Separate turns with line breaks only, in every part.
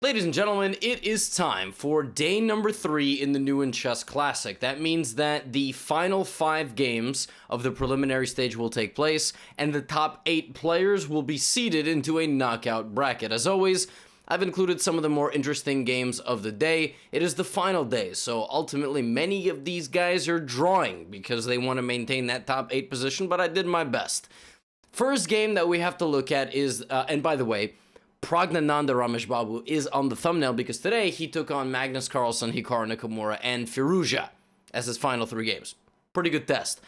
Ladies and gentlemen, it is time for day number 3 in the New in Chess Classic. That means that the final 5 games of the preliminary stage will take place, and the top 8 players will be seeded into a knockout bracket. As always, I've included some of the more interesting games of the day. It is the final day, so ultimately many of these guys are drawing because they want to maintain that top 8 position, but I did my best. First game that we have to look at is, and by the way, Pragnananda Rameshbabu is on the thumbnail because today he took on Magnus Carlsen, Hikaru Nakamura, and Firouzja as his final 3 games. Pretty good test.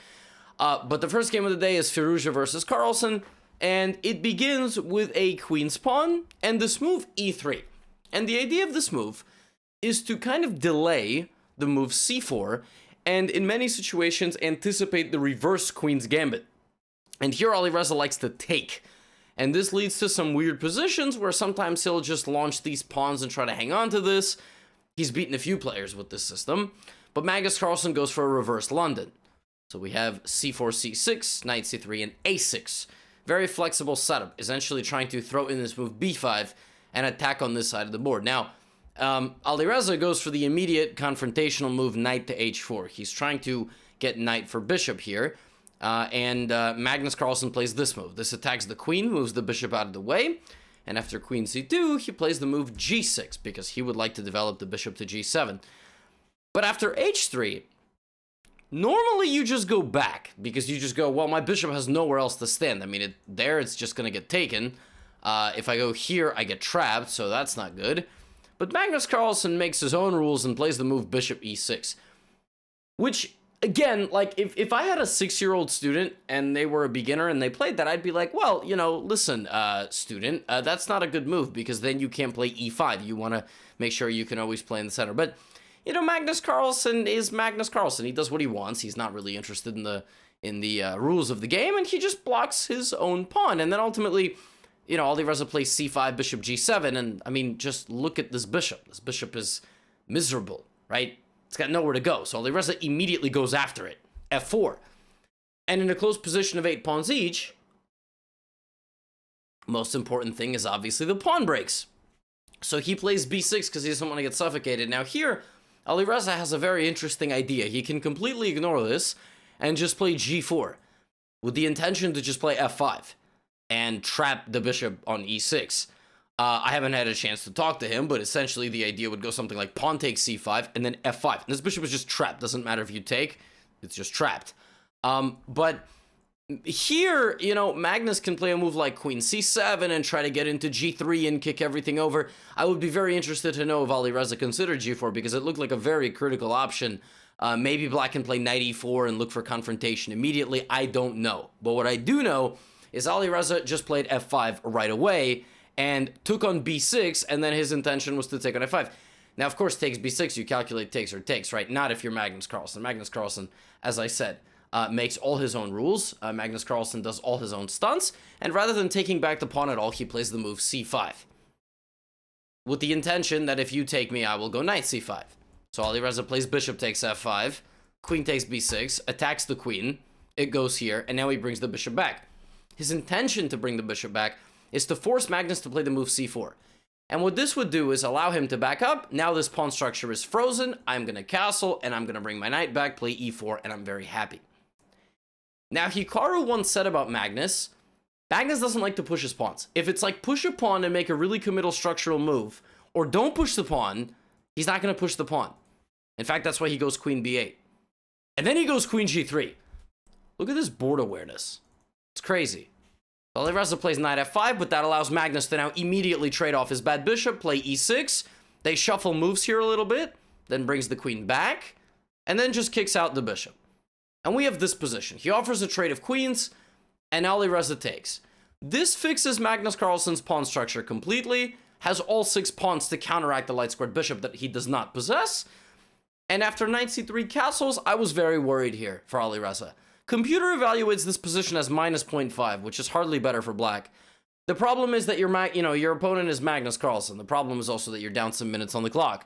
But the first game of the day is Firouzja versus Carlsen, and it begins with a queen's pawn and this move e3. And the idea of this move is to kind of delay the move c4 and in many situations anticipate the reverse queen's gambit. And here Alireza likes to take. And this leads to some weird positions where sometimes he'll just launch these pawns and try to hang on to this. He's beaten a few players with this system. But Magnus Carlsen goes for a reverse London. So we have c4, c6, knight c3, and a6. Very flexible setup, essentially trying to throw in this move b5 and attack on this side of the board. Now, Alireza goes for the immediate confrontational move knight to h4. He's trying to get knight for bishop here. Magnus Carlsen plays this move. This attacks the queen, moves the bishop out of the way, and after queen c2, he plays the move g6, because he would like to develop the bishop to g7. But after h3, normally you just go back, because you just go, well, my bishop has nowhere else to stand. I mean, it's just going to get taken. If I go here, I get trapped, so that's not good. But Magnus Carlsen makes his own rules and plays the move bishop e6, which... Again, like, if I had a 6-year-old student and they were a beginner and they played that, I'd be like, well, you know, listen, student, that's not a good move because then you can't play e5. You want to make sure you can always play in the center. But, you know, Magnus Carlsen is Magnus Carlsen. He does what he wants. He's not really interested in the rules of the game, and he just blocks his own pawn. And then ultimately, you know, Alireza plays c5, bishop g7, and, I mean, just look at this bishop. This bishop is miserable, right? It's got nowhere to go, so Alireza immediately goes after it. f4. And in a close position of 8 pawns each, most important thing is obviously the pawn breaks. So he plays b6 because he doesn't want to get suffocated. Now here, Alireza has a very interesting idea. He can completely ignore this and just play g4 with the intention to just play f5 and trap the bishop on e6. I haven't had a chance to talk to him, but essentially the idea would go something like pawn takes c5 and then f5. And this bishop is just trapped. Doesn't matter if you take, it's just trapped. But here, you know, Magnus can play a move like queen c7 and try to get into g3 and kick everything over. I would be very interested to know if Alireza considered g4 because it looked like a very critical option. Maybe black can play knight e4 and look for confrontation immediately. I don't know. But what I do know is Alireza just played f5 right away and took on b6, and then his intention was to take on f5. Now, of course, takes b6, you calculate takes or takes, right? Not if you're Magnus Carlsen. Magnus Carlsen, as I said, makes all his own rules. Magnus Carlsen does all his own stunts, and rather than taking back the pawn at all, he plays the move c5. With the intention that if you take me, I will go knight c5. So Alireza plays bishop takes f5, queen takes b6, attacks the queen, it goes here, and now he brings the bishop back. His intention to bring the bishop back is to force Magnus to play the move c4. And what this would do is allow him to back up. Now this pawn structure is frozen. I'm going to castle, and I'm going to bring my knight back, play e4, and I'm very happy. Now, Hikaru once said about Magnus doesn't like to push his pawns. If it's like push a pawn and make a really committal structural move, or don't push the pawn, he's not going to push the pawn. In fact, that's why he goes queen b8. And then he goes queen g3. Look at this board awareness. It's crazy. Alireza plays knight f5, but that allows Magnus to now immediately trade off his bad bishop, play e6. They shuffle moves here a little bit, then brings the queen back, and then just kicks out the bishop. And we have this position. He offers a trade of queens, and Alireza takes. This fixes Magnus Carlsen's pawn structure completely, has all 6 pawns to counteract the light-squared bishop that he does not possess. And after knight c3 castles, I was very worried here for Alireza. Computer evaluates this position as minus 0.5, which is hardly better for black. The problem is that your opponent is Magnus Carlsen. The problem is also that you're down some minutes on the clock.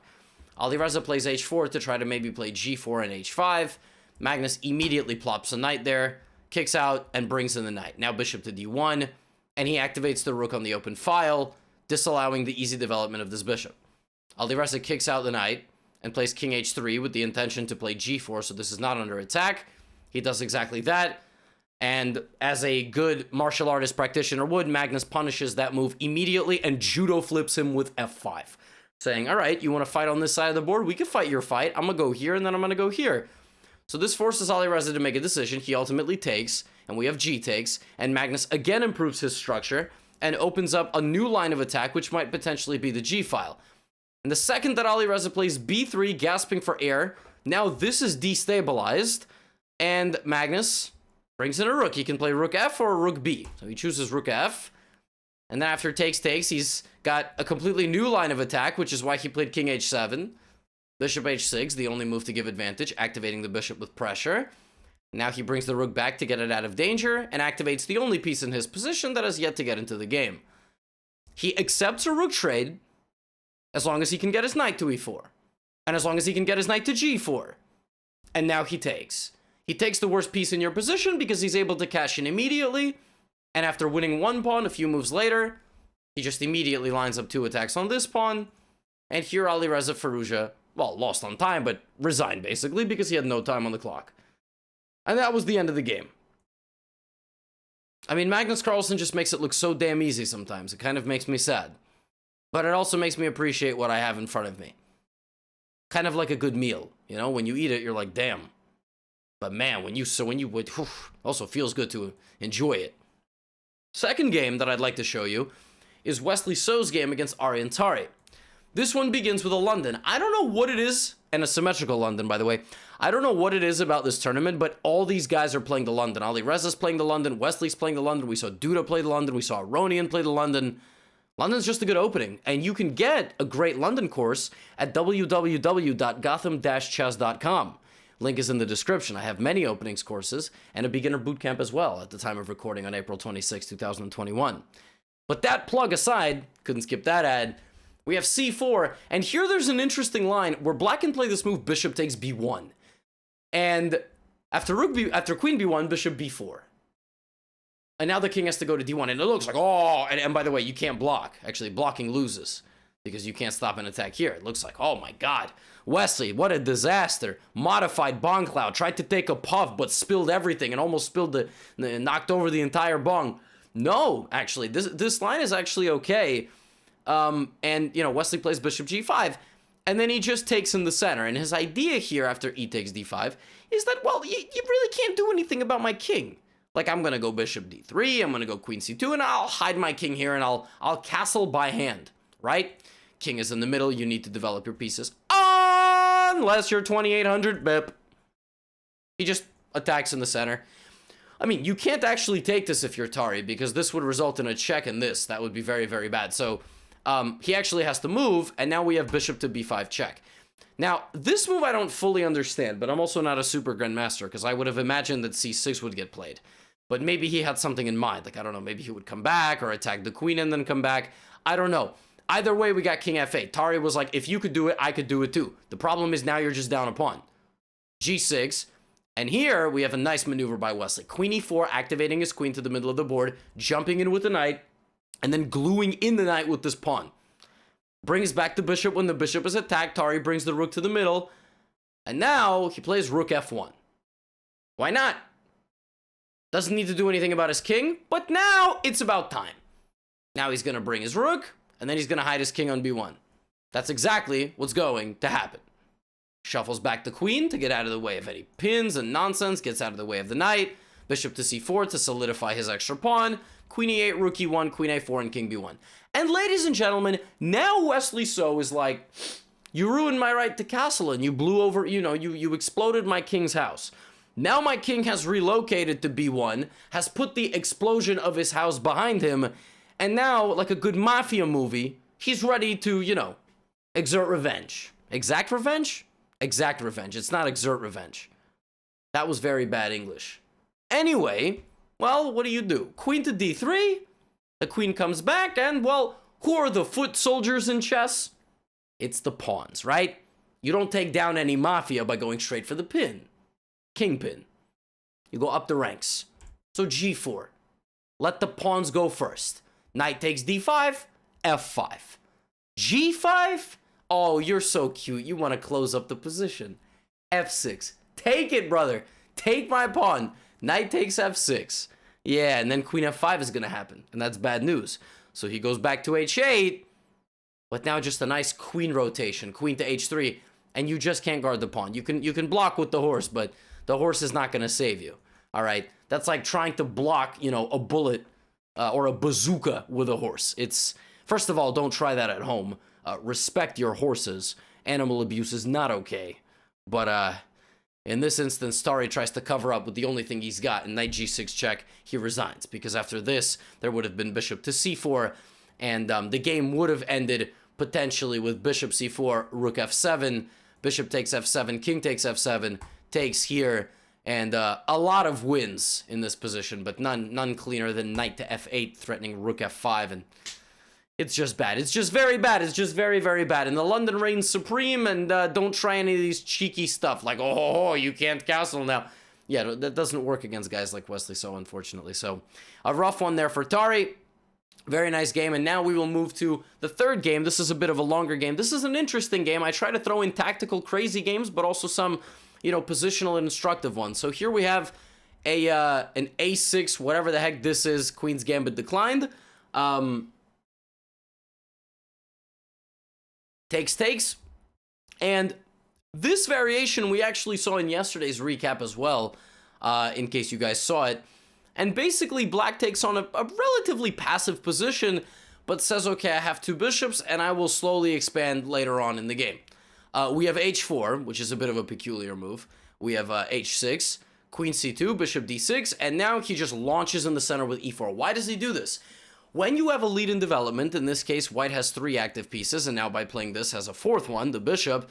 Alireza plays h4 to try to maybe play g4 and h5. Magnus immediately plops a knight there, kicks out, and brings in the knight. Now bishop to d1, and he activates the rook on the open file disallowing the easy development of this bishop. Alireza kicks out the knight and plays king h3 with the intention to play g4, so this is not under attack. He does exactly that, and as a good martial artist practitioner would, Magnus punishes that move immediately and judo flips him with f5, saying, all right, you want to fight on this side of the board? We can fight your fight. I'm going to go here, and then I'm going to go here. So this forces Alireza to make a decision. He ultimately takes, and we have g takes, and Magnus again improves his structure and opens up a new line of attack, which might potentially be the g file. And the second that Alireza plays b3, gasping for air, now this is destabilized, and Magnus brings in a rook. He can play rook f or rook b. So he chooses rook f, and then after takes, he's got a completely new line of attack, which is why he played king h7, bishop h6, the only move to give advantage, activating the bishop with pressure. Now he brings the rook back to get it out of danger, and activates the only piece in his position that has yet to get into the game. He accepts a rook trade, as long as he can get his knight to e4, and as long as he can get his knight to g4. And now he takes. He takes the worst piece in your position because he's able to cash in immediately, and after winning one pawn a few moves later, he just immediately lines up 2 attacks on this pawn, and here Alireza Firouzja, well, lost on time, but resigned basically because he had no time on the clock. And that was the end of the game. I mean, Magnus Carlsen just makes it look so damn easy sometimes. It kind of makes me sad. But it also makes me appreciate what I have in front of me. Kind of like a good meal, you know? When you eat it, you're like, damn. But man, when you would, also feels good to enjoy it. Second game that I'd like to show you is Wesley So's game against Aryan Tari. This one begins with a London. I don't know what it is, and a symmetrical London, by the way. I don't know what it is about this tournament, but all these guys are playing the London. Alireza's playing the London, Wesley's playing the London, we saw Duda play the London, we saw Aryan play the London. London's just a good opening, and you can get a great London course at www.gotham-chess.com. Link is in the description. I have many openings courses and a beginner bootcamp as well at the time of recording on April 26, 2021. But that plug aside, couldn't skip that ad, we have c4, and here there's an interesting line where black can play this move, bishop takes b1. And after queen b1, bishop b4. And now the king has to go to d1, and it looks like, oh, and by the way, you can't block. Actually, blocking loses, because you can't stop an attack here. It looks like, oh my god, Wesley, what a disaster. Modified bong cloud, tried to take a puff, but spilled everything, and almost spilled knocked over the entire bong. No, actually, this line is actually okay. And, you know, Wesley plays bishop g5, and then he just takes in the center, and his idea here after e takes d5 is that, well, you really can't do anything about my king. Like, I'm gonna go bishop d3, I'm gonna go queen c2, and I'll hide my king here, and I'll castle by hand, right? King is in the middle, you need to develop your pieces. Unless you're 2800 bip. He just attacks in the center. I mean, you can't actually take this if you're Tari, because this would result in a check in this. That would be very, very bad. So, he actually has to move, and now we have bishop to b5 check. Now, this move I don't fully understand, but I'm also not a super grandmaster, because I would have imagined that c6 would get played. But maybe he had something in mind. Like, I don't know, maybe he would come back or attack the queen and then come back. I don't know. Either way, we got king f8. Tari was like, if you could do it, I could do it too. The problem is now you're just down a pawn. g6. And here we have a nice maneuver by Wesley. Queen e4, activating his queen to the middle of the board, jumping in with the knight, and then gluing in the knight with this pawn. Brings back the bishop when the bishop is attacked. Tari brings the rook to the middle. And now he plays rook f1. Why not? Doesn't need to do anything about his king, but now it's about time. Now he's going to bring his rook, and then he's going to hide his king on b1. That's exactly what's going to happen. Shuffles back the queen to get out of the way of any pins and nonsense, gets out of the way of the knight, bishop to c4 to solidify his extra pawn, queen e8, rook e1, queen a4, and king b1. And ladies and gentlemen, now Wesley So is like, you ruined my right to castle, and you blew over, you exploded my king's house. Now my king has relocated to b1, has put the explosion of his house behind him, and now, like a good mafia movie, he's ready to, exert revenge. Exact revenge? Exact revenge. It's not exert revenge. That was very bad English. Anyway, well, what do? Queen to d3, the queen comes back, and, well, who are the foot soldiers in chess? It's the pawns, right? You don't take down any mafia by going straight for the pin. Kingpin. You go up the ranks. So g4. Let the pawns go first. Knight takes d5, F5. G5? Oh, you're so cute. You want to close up the position. F6. Take it, brother. Take my pawn. Knight takes F6. Yeah, and then queen F5 is going to happen, and that's bad news. So he goes back to H8, but now just a nice queen rotation, queen to H3, and you just can't guard the pawn. You can block with the horse, but the horse is not going to save you. All right? That's like trying to block, you know, a bullet or a bazooka with a horse. It's, first of all, don't try that at home. Respect your horses. Animal abuse is not okay. But in this instance, Tari tries to cover up with the only thing he's got. In knight g6 check, he resigns. Because after this, there would have been bishop to c4. And the game would have ended potentially with bishop c4, rook f7, bishop takes f7, king takes f7, takes here. And a lot of wins in this position, but none cleaner than knight to f8, threatening rook f5, and it's just bad. It's just very bad. It's just very, very bad. And the London reigns supreme, and don't try any of these cheeky stuff, like, oh, you can't castle now. Yeah, that doesn't work against guys like Wesley, so unfortunately. So, a rough one there for Tari. Very nice game, and now we will move to the third game. This is a bit of a longer game. This is an interesting game. I try to throw in tactical, crazy games, but also some, you know, positional and instructive ones. So here we have an a6, whatever the heck this is, Queen's Gambit declined. Takes. And this variation we actually saw in yesterday's recap as well, in case you guys saw it. And basically, black takes on a relatively passive position, but says, okay, I have two bishops, and I will slowly expand later on in the game. We have h4, which is a bit of a peculiar move. We have h6, queen c2, bishop d6, and now he just launches in the center with e4. Why does he do this? When you have a lead in development, in this case, white has 3 active pieces, and now by playing this has a 4th one, the bishop,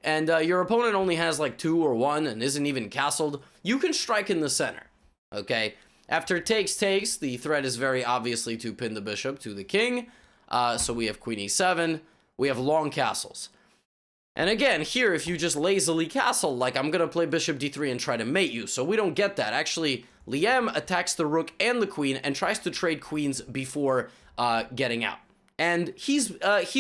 and your opponent only has like 2 or 1 and isn't even castled, you can strike in the center, okay? After takes, the threat is very obviously to pin the bishop to the king, so we have queen e7, we have long castles. And again, here, if you just lazily castle, like I'm going to play bishop d3 and try to mate you, so we don't get that. Actually, Liem attacks the rook and the queen and tries to trade queens before getting out. And he's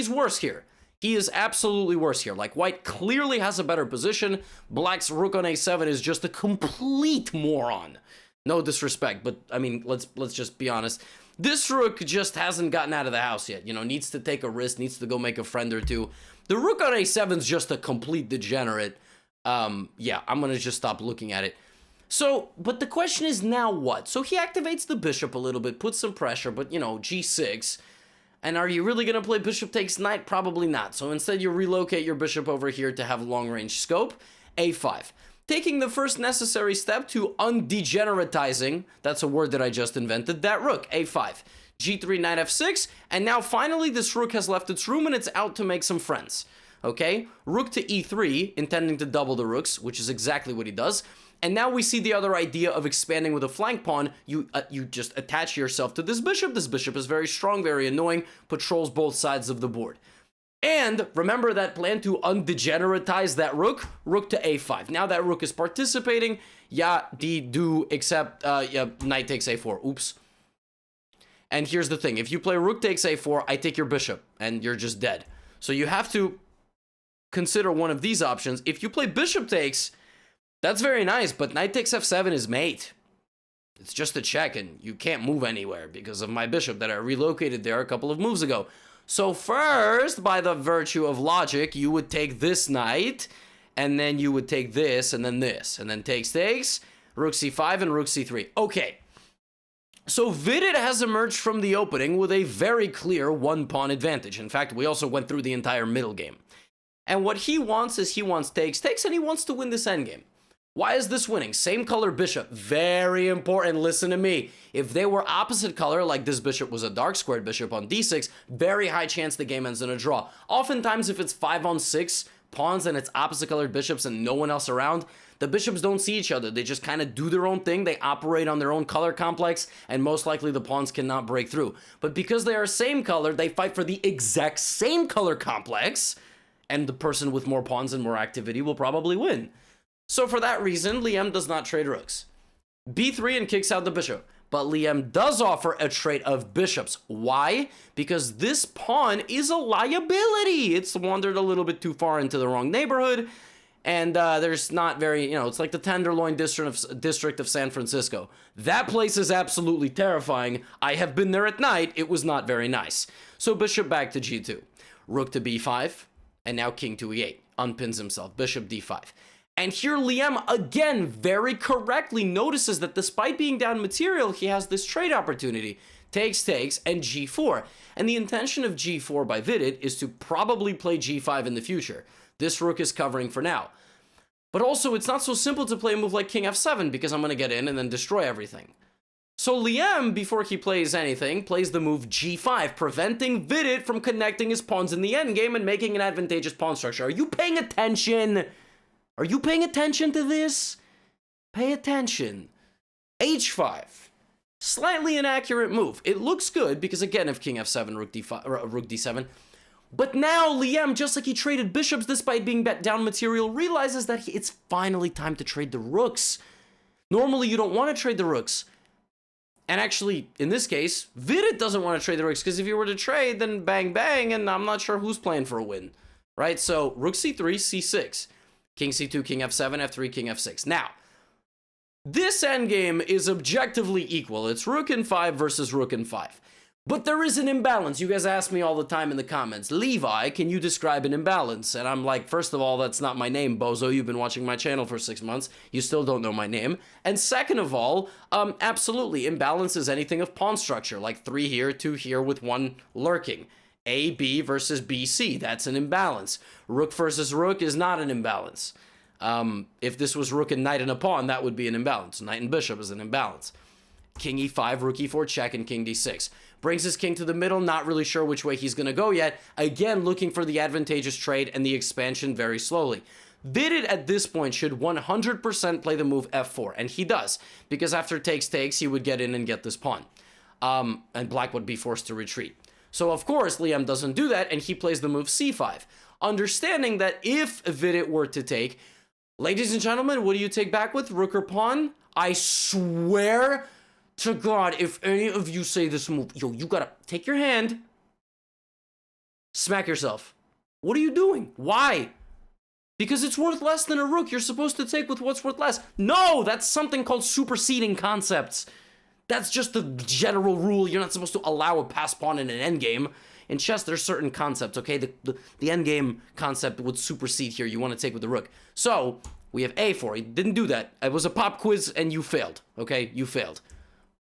worse here. He is absolutely worse here. Like, white clearly has a better position. Black's rook on a7 is just a complete moron. No disrespect, but, I mean, let's just be honest. This rook just hasn't gotten out of the house yet. You know, needs to take a risk, needs to go make a friend or two. The rook on a7 is just a complete degenerate. Yeah, I'm going to just stop looking at it. So, but the question is now what? So he activates the bishop a little bit, puts some pressure, but, you know, g6. And are you really going to play bishop takes knight? Probably not. So instead you relocate your bishop over here to have long-range scope. a5. Taking the first necessary step to undegeneratizing, that's a word that I just invented, that rook, a5. g3, knight f6, and now finally this rook has left its room and it's out to make some friends. Okay? Rook to e3, intending to double the rooks, which is exactly what he does. And now we see the other idea of expanding with a flank pawn. You just attach yourself to this bishop. This bishop is very strong, very annoying, patrols both sides of the board. And remember that plan to undegeneratize that rook? Rook to a5. Now that rook is participating. Yeah, do, except, yeah, knight takes a4. Oops. And here's the thing. If you play rook takes a4, I take your bishop, and you're just dead. So you have to consider one of these options. If you play bishop takes, that's very nice, but knight takes f7 is mate. It's just a check, and you can't move anywhere because of my bishop that I relocated there a couple of moves ago. So first, by the virtue of logic, you would take this knight, and then you would take this, and then takes, rook c5 and rook c3. Okay. So Vidit has emerged from the opening with a very clear one-pawn advantage. In fact, we also went through the entire middle game. And what he wants is he wants takes, and he wants to win this endgame. Why is this winning? Same color bishop. Very important. Listen to me. If they were opposite color, like this bishop was a dark squared bishop on d6, very high chance the game ends in a draw. Oftentimes, if it's 5-on-6 pawns and it's opposite colored bishops and no one else around, the bishops don't see each other. They just kind of do their own thing. They operate on their own color complex, and most likely the pawns cannot break through. But because they are same color, they fight for the exact same color complex, and the person with more pawns and more activity will probably win. So for that reason, Liem does not trade rooks. b3 and kicks out the bishop. but Liem does offer a trade of bishops. Why? Because this pawn is a liability. It's wandered a little bit too far into the wrong neighborhood, and there's not very, it's like the Tenderloin district of San Francisco. That place is absolutely terrifying. I have been there at night. It was not very nice. So bishop back to g2. Rook to b5, and now king to e8. Unpins himself. Bishop d5. And here Liem, again, very correctly notices that despite being down material, he has this trade opportunity. Takes, and g4. And the intention of g4 by Vidit is to probably play g5 in the future. This rook is covering for now. But also, it's not so simple to play a move like king f7, because I'm going to get in and then destroy everything. So Liem, before he plays anything, plays the move g5, preventing Vidit from connecting his pawns in the endgame and making an advantageous pawn structure. Are you paying attention? Are you paying attention to this? Pay attention. h5. Slightly inaccurate move. It looks good because, again, if king f7, rook d5, rook d7. But now Liem, just like he traded bishops despite being bet down material, realizes that it's finally time to trade the rooks. Normally, you don't want to trade the rooks. And actually, in this case, Vidit doesn't want to trade the rooks because if you were to trade, then bang, bang, and I'm not sure who's playing for a win. Right? So, rook c3, c6. King c2, king f7, f3, king f6. Now, this endgame is objectively equal. It's rook in 5 versus rook in 5. But there is an imbalance. You guys ask me all the time in the comments, Levi, can you describe an imbalance? And I'm like, first of all, that's not my name, bozo. You've been watching my channel for 6 months. You still don't know my name. And second of all, absolutely, imbalance is anything of pawn structure, like 3 here, 2 here with 1 lurking. A, B versus B, C. That's an imbalance. Rook versus rook is not an imbalance. If this was rook and knight and a pawn, that would be an imbalance. Knight and bishop is an imbalance. King e5, rook e4, check, and king d6. Brings his king to the middle, not really sure which way he's going to go yet. Again, looking for the advantageous trade and the expansion very slowly. Vidit at this point should 100% play the move f4, and he does, because after takes, he would get in and get this pawn. And black would be forced to retreat. So, of course, Liem doesn't do that, and he plays the move c5. Understanding that if Vidit were to take, ladies and gentlemen, what do you take back with? Rook or pawn? I swear to God, if any of you say this move, yo, you gotta take your hand, smack yourself. What are you doing? Why? Because it's worth less than a rook. You're supposed to take with what's worth less. No, that's something called superseding concepts. That's just the general rule. You're not supposed to allow a pass pawn in an endgame. In chess, there's certain concepts, okay? The endgame concept would supersede here. You want to take with the rook. So, we have a4. He didn't do that. It was a pop quiz, and you failed, okay? You failed.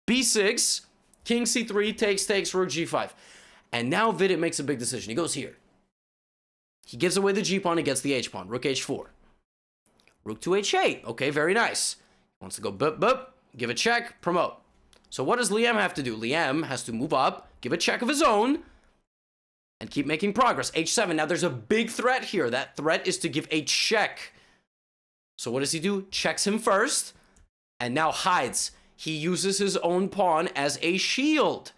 b6, king c3, takes, rook g5. And now Vidit makes a big decision. He goes here. He gives away the g-pawn, he gets the h-pawn. Rook h4. Rook to h8. Okay, very nice. He wants to go boop, give a check, promote. So what does Liem have to do? Liem has to move up, give a check of his own, and keep making progress. h7. Now, there's a big threat here. That threat is to give a check. So what does he do? Checks him first, and now hides. He uses his own pawn as a shield.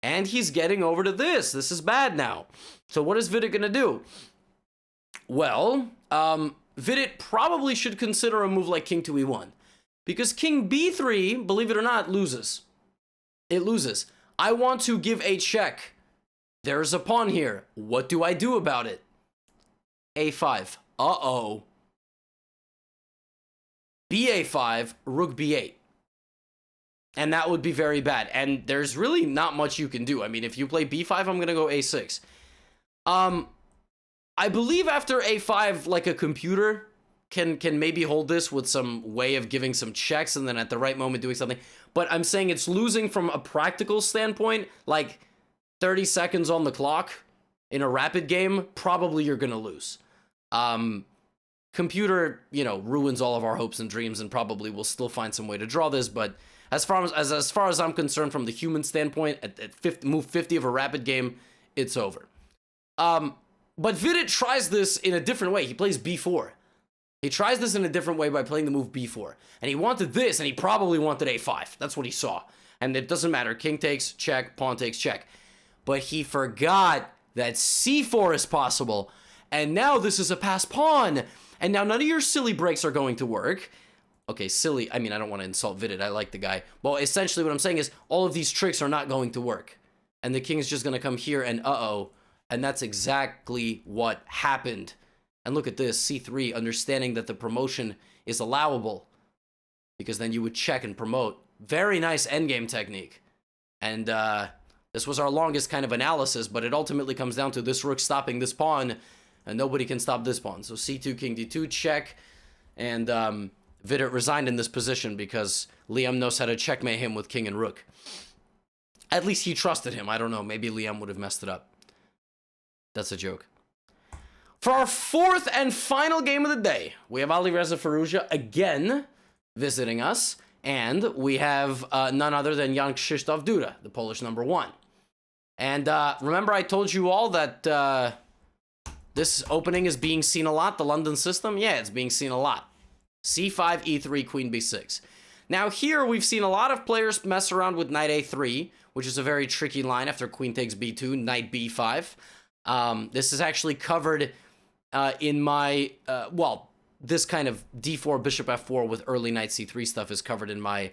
And he's getting over to this. This is bad now. So what is Vidit going to do? Well, Vidit probably should consider a move like king to e1. Because king b3, believe it or not, loses. It loses. I want to give a check. There's a pawn here. What do I do about it? a5. Uh-oh. ba5, rook b8. And that would be very bad. And there's really not much you can do. I mean, if you play b5, I'm going to go a6. I believe after a5, like a computer can maybe hold this with some way of giving some checks and then at the right moment doing something. But I'm saying it's losing from a practical standpoint, like 30 seconds on the clock in a rapid game, probably you're going to lose. Computer, ruins all of our hopes and dreams and probably will still find some way to draw this, but as far as I'm concerned from the human standpoint, at move 50 of a rapid game, it's over. But Vidit tries this in a different way. He plays b4. He tries this in a different way by playing the move b4. And he wanted this, and he probably wanted a5. That's what he saw. And it doesn't matter. King takes, check. Pawn takes, check. But he forgot that c4 is possible. And now this is a pass pawn. And now none of your silly breaks are going to work. Okay, silly. I mean, I don't want to insult Vidit. I like the guy. Well, essentially what I'm saying is all of these tricks are not going to work. And the king is just going to come here and uh-oh. And that's exactly what happened. And look at this, c3, understanding that the promotion is allowable. Because then you would check and promote. Very nice endgame technique. And this was our longest kind of analysis, but it ultimately comes down to this rook stopping this pawn, and nobody can stop this pawn. So c2, king d2, check. And Vidit resigned in this position because Liem knows how to checkmate him with king and rook. At least he trusted him. I don't know, maybe Liem would have messed it up. That's a joke. For our fourth and final game of the day, we have Alireza Firouzja again visiting us, and we have none other than Jan Krzysztof Duda, the Polish number 1. And remember I told you all that this opening is being seen a lot, the London system? Yeah, it's being seen a lot. c5, e3, queen b6. Now here we've seen a lot of players mess around with knight a3, which is a very tricky line after queen takes b2, knight b5. This is actually covered in my, well, this kind of d4, bishop f4 with early knight c3 stuff is covered in my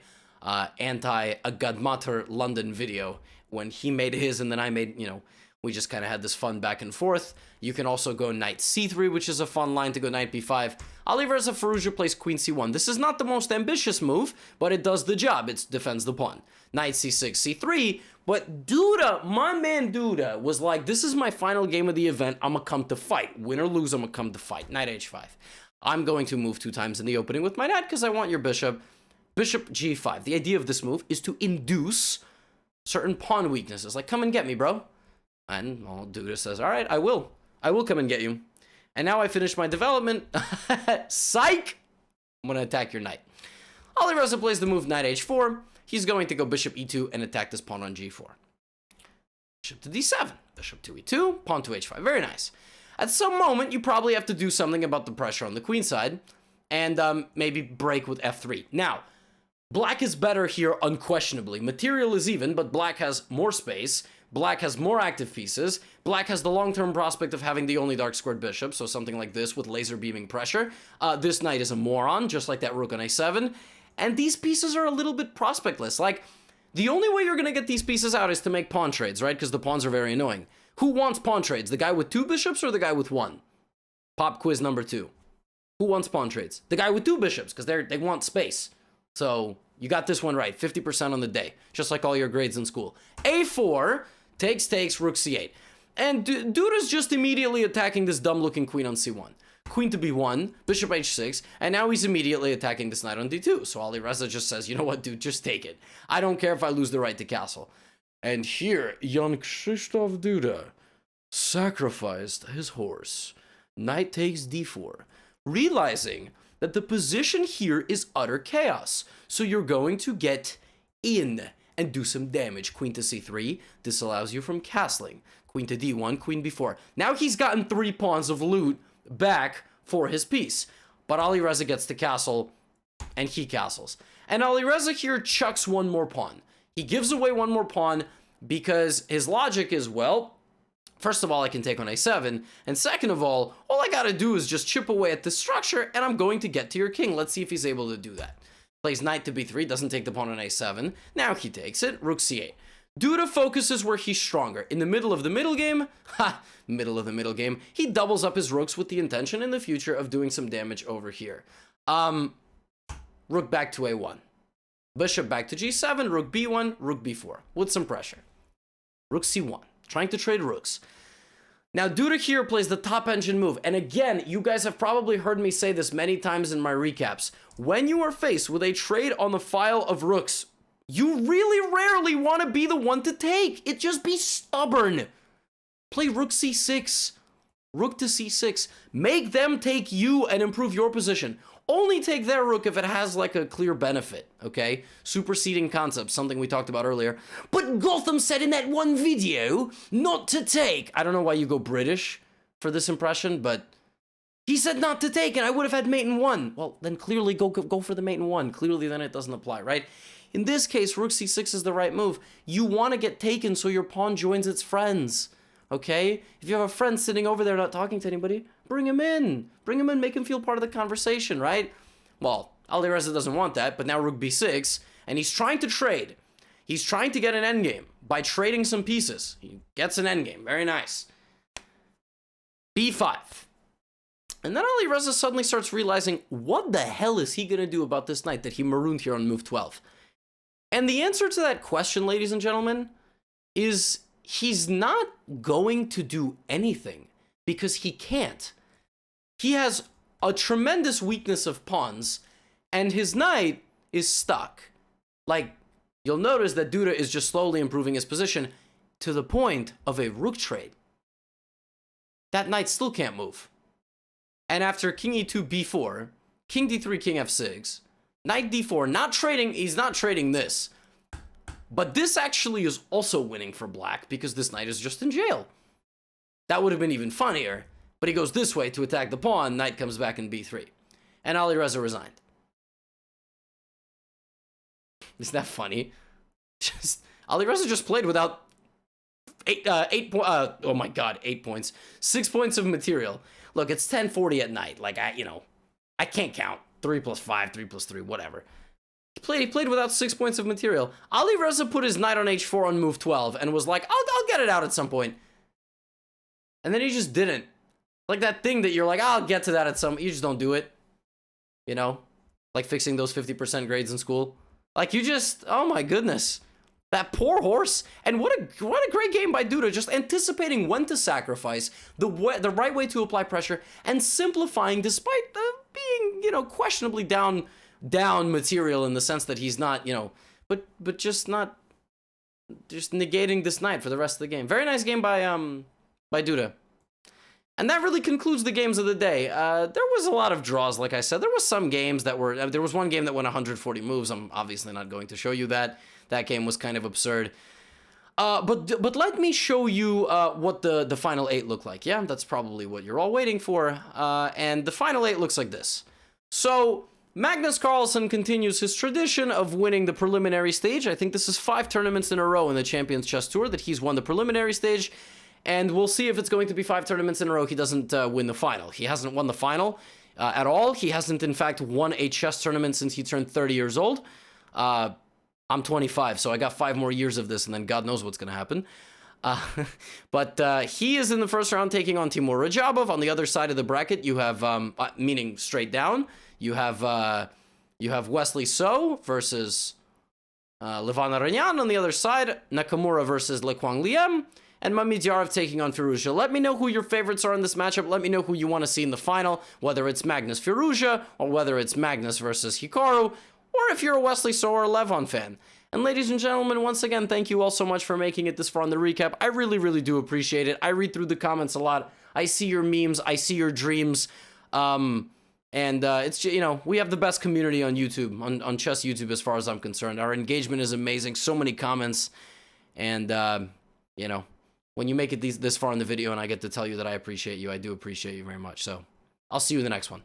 anti-Agadmater London video when he made his and then I made, you know, we just kind of had this fun back and forth. You can also go knight c3, which is a fun line to go knight b5. Alireza Firouzja plays queen c1. This is not the most ambitious move, but it does the job. It defends the pawn. Knight c6, c3, but Duda, my man Duda, was like, this is my final game of the event. I'm going to come to fight. Win or lose, I'm going to come to fight. Knight h5. I'm going to move 2 times in the opening with my knight because I want your bishop. Bishop g5. The idea of this move is to induce certain pawn weaknesses. Like, come and get me, bro. And well, Duda says, all right, I will. I will come and get you. And now I finish my development. Psych! I'm going to attack your knight. Alireza plays the move knight h4. He's going to go bishop e2 and attack this pawn on g4. Bishop to d7. Bishop to e2. Pawn to h5. Very nice. At some moment, you probably have to do something about the pressure on the queen side. And maybe break with f3. Now, black is better here unquestionably. Material is even, but black has more space. Black has more active pieces. Black has the long-term prospect of having the only dark squared bishop, so something like this with laser beaming pressure. This knight is a moron, just like that rook on a7. And these pieces are a little bit prospectless. Like, the only way you're going to get these pieces out is to make pawn trades, right? Because the pawns are very annoying. Who wants pawn trades? The guy with 2 bishops or the guy with 1? Pop quiz number 2. Who wants pawn trades? The guy with 2 bishops, because they want space. So, you got this one right. 50% on the day. Just like all your grades in school. a4... takes, rook c8. And Duda's just immediately attacking this dumb-looking queen on c1. Queen to b1, bishop h6, and now he's immediately attacking this knight on d2. So Alireza just says, you know what, dude, just take it. I don't care if I lose the right to castle. And here, Jan Krzysztof Duda sacrificed his horse. Knight takes d4, realizing that the position here is utter chaos. So you're going to get in and do some damage. Queen to c3. This allows you from castling. Queen to d1, queen b4. Now he's gotten 3 pawns of loot back for his piece. But Alireza gets to castle, and he castles. And Alireza here chucks 1 more pawn. He gives away 1 more pawn because his logic is, well, first of all, I can take on a7, and second of all I gotta do is just chip away at this structure, and I'm going to get to your king. Let's see if he's able to do that. Plays knight to b3, doesn't take the pawn on a7. Now he takes it, rook c8. Duda focuses where he's stronger. In the middle of the middle game, he doubles up his rooks with the intention in the future of doing some damage over here. Rook back to a1. Bishop back to g7, rook b1, rook b4, with some pressure. Rook c1, trying to trade rooks. Now, Duda here plays the top engine move. And again, you guys have probably heard me say this many times in my recaps. When you are faced with a trade on the file of rooks, you really rarely want to be the one to take. It just be stubborn. Play rook c6. Rook to c6. Make them take you and improve your position. Only take their rook if it has like a clear benefit, okay? Superseding concepts, something we talked about earlier. But Gotham said in that one video not to take. I don't know why you go British for this impression, but he said not to take and I would have had mate in 1. Well, then clearly go for the mate in 1. Clearly then it doesn't apply, right? In this case, rook c6 is the right move. You want to get taken so your pawn joins its friends, okay? If you have a friend sitting over there not talking to anybody, bring him in. Bring him in, make him feel part of the conversation, right? Well, Alireza doesn't want that, but now rook b6, and he's trying to trade. He's trying to get an endgame by trading some pieces. He gets an endgame. Very nice. b5. And then Alireza suddenly starts realizing, what the hell is he going to do about this knight that he marooned here on move 12? And the answer to that question, ladies and gentlemen, is he's not going to do anything because he can't. He has a tremendous weakness of pawns, and his knight is stuck. Like, you'll notice that Duda is just slowly improving his position to the point of a rook trade. That knight still can't move. And after king e2, b4, king d3, king f6, knight d4, not trading, he's not trading this. But this actually is also winning for black because this knight is just in jail. That would have been even funnier, but he goes this way to attack the pawn, knight comes back in b3. And Alireza resigned. Isn't that funny? Alireza just played without 8 points. 6 points of material. Look, it's 10:40 at night. Like, I can't count. 3 plus 5, 3 plus 3, whatever. He played without 6 points of material. Alireza put his knight on h4 on move 12 and was like, I'll get it out at some point. And then he just didn't. Like that thing that you're like, I'll get to that at some, you just don't do it. You know? Like fixing those 50% grades in school. Like you just, oh my goodness. That poor horse. And what a great game by Duda, just anticipating when to sacrifice, the right way to apply pressure, and simplifying despite being, questionably down material in the sense that he's not, but just negating this knight for the rest of the game. Very nice game by Duda. And that really concludes the games of the day. There was a lot of draws, like I said. There was some games that were, there was one game that went 140 moves. I'm obviously not going to show you that. That game was kind of absurd. But let me show you what the final 8 look like. Yeah, that's probably what you're all waiting for. And the final 8 looks like this. So Magnus Carlsen continues his tradition of winning the preliminary stage. I think this is 5 tournaments in a row in the Champions Chess Tour that he's won the preliminary stage. And we'll see if it's going to be 5 tournaments in a row he doesn't win the final. He hasn't won the final at all. He hasn't, in fact, won a chess tournament since he turned 30 years old. I'm 25, so I got 5 more years of this, and then God knows what's going to happen. But he is in the first round taking on Teimour Radjabov. On the other side of the bracket, you have, meaning straight down, you have Wesley So versus Aryan. On the other side, Nakamura versus Liem. And Mamidyarov taking on Firouzja. Let me know who your favorites are in this matchup. Let me know who you want to see in the final, whether it's Magnus Firouzja, or whether it's Magnus versus Hikaru, or if you're a Wesley So or a Levon fan. And ladies and gentlemen, once again, thank you all so much for making it this far on the recap. I really, really do appreciate it. I read through the comments a lot. I see your memes. I see your dreams. It's, we have the best community on YouTube, on Chess YouTube as far as I'm concerned. Our engagement is amazing. So many comments. And, when you make it this far in the video and I get to tell you that I appreciate you, I do appreciate you very much. So I'll see you in the next one.